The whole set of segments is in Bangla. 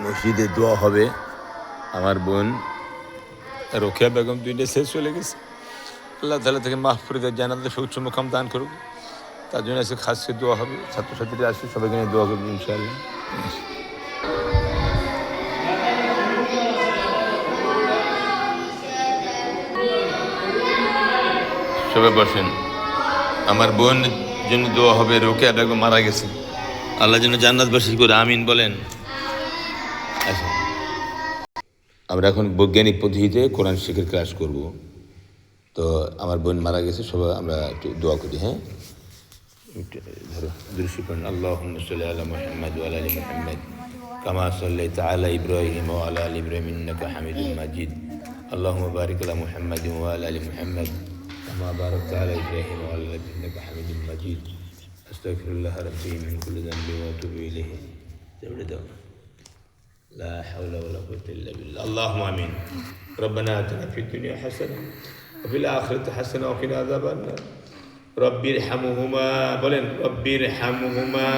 মসজিদে দোয়া হবে। আমার বোন রোকেয়া বেগম 2টা শেষ চলে গেছে, আল্লাহ তাআলা থেকে মাফ করে দেয়, জান্নাতে সৌচ্চ মুকাম দান করুক। তার জন্য আজকে খাস করে দোয়া হবে। ছাত্রছাত্রীরা আসবে, সবাইকে নিয়ে দোয়া করবে ইনশাআল্লাহ। সবাই বসেন। আমার বোন জন্য দোয়া হবে। রোকেয়া বেগম মারা গেছে, আল্লাহ যেন জান্নাতবাসী করে আমিন বলেন। আচ্ছা, আমরা এখন বৈজ্ঞানিক পদ্ধতিতে কোরআন শিখের ক্লাস করব। তো আমার বোন মারা গেছে, সবাই আমরা একটু দোয়া করি। হ্যাঁ, ধরো দৃষ্টি পড়েন। আল্লাহুম্মা সাল্লি আলা মুহাম্মাদ ওয়া আলা আলি মুহাম্মাদ কামা সাল্লাইতা আলা ইব্রাহিম ওয়া আলা আলি ইব্রাহিম ইন্নাকা হামিদুম মাজিদ। আল্লাহুম্মা বারিক আলা মুহাম্মাদ ওয়া আলা আলি মুহাম্মাদ কামা বারাকতা আলা ইব্রাহিম ওয়া আলা আলি ইব্রাহিম ইন্নাকা হামিদুম মাজিদ। আস্তাগফিরুল্লাহ রাব্বি মিন কুল্লি যানবি ওয়া আতুবু ইলাইহি। জবরে দাও। লা হাওলা ওয়ালা কুওয়াতা ইল্লা বিল্লাহ। আল্লাহুম্মা আমিন। রব্বানা আতিনা ফিদ দুনিয়া হাসানাহ ওয়া ফিল আখিরাতি হাসানাহ ওয়া কিনা আযাবান নার। রব্বির হামহুমা বলেন, রব্বির হামহুমা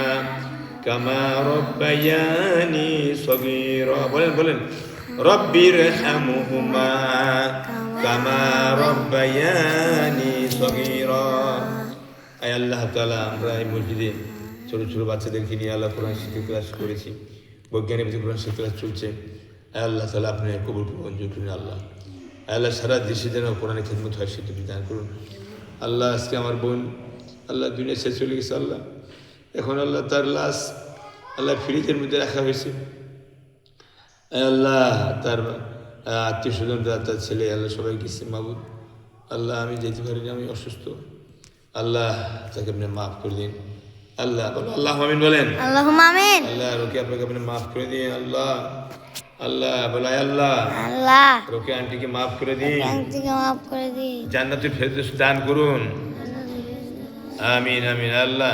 কামা রব্বায়ানি সগীরা। বলেন বলেন, রব্বির হামহুমা কামা রব্বায়ানি সগীরা। আয় আল্লাহ তাআলা, আমরা এই মসজিদে ছোটো ছোটো বাচ্চাদেরকে নিয়ে আল্লাহ কোরআন শিক্ষা ক্লাস করেছি, বৈজ্ঞানিক কোরআন শিক্ষা ক্লাস চলছে। আয় আল্লাহ তাআলা, আপনি কবুল মঞ্জুর করুন। আল্লাহ আল্লাহ সারা দেশে যেন কোরআনের খিদমত হয় সেটা বিধান করুন। আল্লাহ আজকে আমার বোন আল্লাহ দুনিয়া শেষ চলে গেছে। আল্লাহ এখন আল্লাহ তার লাশ আল্লাহ ফ্রিজের মধ্যে রাখা হয়েছে। আল্লাহ তার আত্মীয় স্বজনরা, তার ছেলে, আল্লাহ সবাই গেছে। মাবুদ আল্লাহ, আমি যেতে পারিনি, আমি অসুস্থ। আল্লাহ তাকে আপনি মাফ করে দিন। আল্লাহ বলো আল্লাহ আমিন বলেন। আল্লাহুম্মা আমিন। আল্লাহ রোকে আপনাকে আপনি মাফ করে দিন। আল্লাহ আল্লাহ বলাই আল্লাহ আল্লাহ রোকে আন্টিকে মাফ করে দিন, আন্টিকে মাফ করে দিন। জান্নাতুল ফেরদৌস দান করুন। আমিন আমিন। আল্লাহ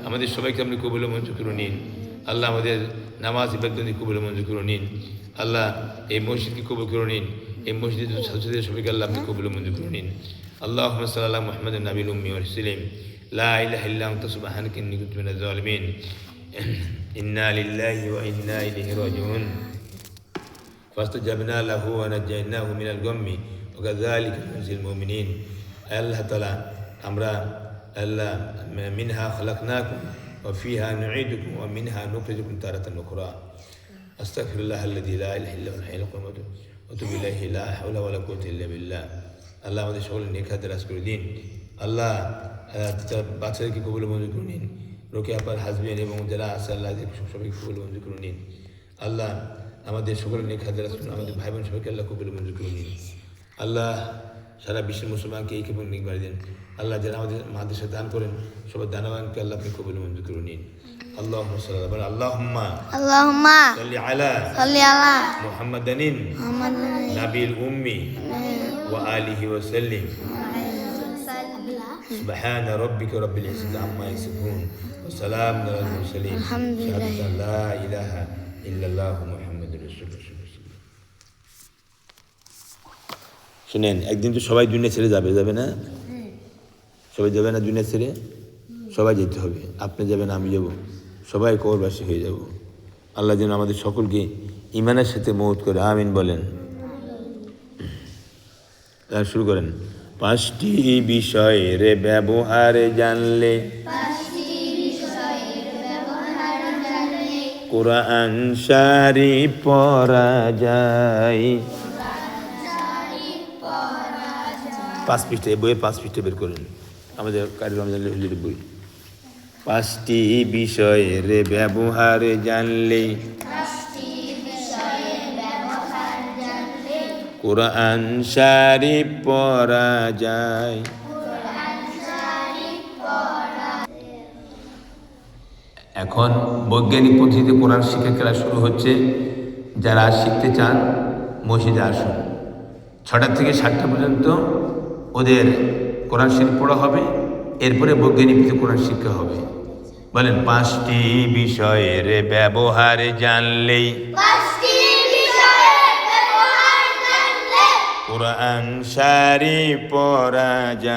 আমাদের সবাইকে আপনি কবুল মঞ্জুর করে নিন। আল্লাহ আমাদের নামাজ ইবাদত কবুল মঞ্জুর করে নিন। আল্লাহ এই মসজিদকে কবুল করে নিন। এই মসজিদের ছাত্রছাত্রীদের সবাইকে আল্লাহ আপনি কবুল মঞ্জুর করে নিন। আল্লাহুম্মা সাল্লি আলা মুহাম্মাদিন নাবিয়্যিল উম্মি ওয়া রাসূলিন লা ইলাহা ইল্লা আনতা সুবহানাকা ইন্নী কুনতু মিনাজ জালিমিন। ইন্না লিল্লাহি ওয়া ইন্না ইলাইহি রাজিউন। ফাস্তাজাবনা লাহু ওয়া নাজাইনাহু মিনাল গাম্মি ওয়া কাযালিকা নুনজিল মুমিনিন। আল্লাহ তাআলা, আমরা আল্লাহ মিনহা খালাকনাকুম ওয়া ফিহা নুঈদুকুম ওয়া মিনহা নুখরিজুকুম তারাতান উখরা। আস্তাগফিরুল্লাহাল্লাযী লা ইলাহা ইল্লা হুয়াল হাইয়ুল কাইয়্যুম ওয়া আতুবু ইলাইহি। লা হাওলা ওয়ালা কুওয়াতা ইল্লা বিল্লাহ। আল্লাহ আমাদের সকলের নেক হাত দারাজ করে দিন। আল্লাহ বাচ্চাদেরকে কবুল মঞ্জুর করে নিন। রোকেয়া আপার হাজবেন্ড এবং যারা আছে আল্লাহ সবাইকে কবুল মঞ্জুর করে নিন। আল্লাহ আমাদের সকলের নেক হাত দারাজ করুন। আমাদের ভাই বোন সবাইকে আল্লাহ কবুল মঞ্জুর করে নিন। আল্লাহ সারা বিশ্বের মুসলমানকে এই এবং নেক বাড়ি দেন। আল্লাহ যারা আমাদের মাদ্রাসা দান করেন সবাই দানবানকে আল্লাহ আপনি কবুল মঞ্জুর করে নিন। আল্লাহুম্মা সাল্লি আলা মুহাম্মাদিন নাবিল উম্মি ওয়া আলিহি ওয়া সাল্লিম। সুবহানা রাব্বিকা রাব্বিল ইজ্জাতি আম্মা ইয়াসিফুন ওয়া সালামুন আলাল মুরসালিন আশহাদু আল্লা লা ইলাহা ইল্লাল্লাহু মুহাম্মাদুর রাসূলুল্লাহ। শুনেন, একদিন তো সবাই দুনিয়া ছেড়ে যাবে না? সবাই যাবে না দুনিয়া ছেড়ে? সবাই যেতে হবে। আপনি যাবেন, আমি যাব, সবাই কবরবাসী হয়ে যাব। আল্লাহ যেন আমাদের সকলকে ঈমানের সাথে মওত করে আমিন বলেন। শুরু করেন। 5টি বিষয়ের ব্যবহার জানলে কোরআন শরীফ পড়া যায়। 5 পৃষ্ঠা, এই বইয়ের 5 পৃষ্ঠা বের করেন, আমাদের কারি রমজান হুজুরের বই। 5টি বিষয়ের ব্যবহার জানলে কোরআন শরীফ পড়া যায়। এখন বৈজ্ঞানিক পদ্ধতিতে কোরআন শিক্ষা ক্লাস শুরু হচ্ছে। যারা শিখতে চান মসজিদে আসুন। 6টা থেকে 7টা পর্যন্ত ওদের কোরআন শরীফ পড়া হবে, এরপরে বৈজ্ঞানিক কোরআন শিক্ষা হবে। বলেন, 5টি বিষয়ের ব্যবহার জানলেই কোরআন শরীফ পড়া যায়।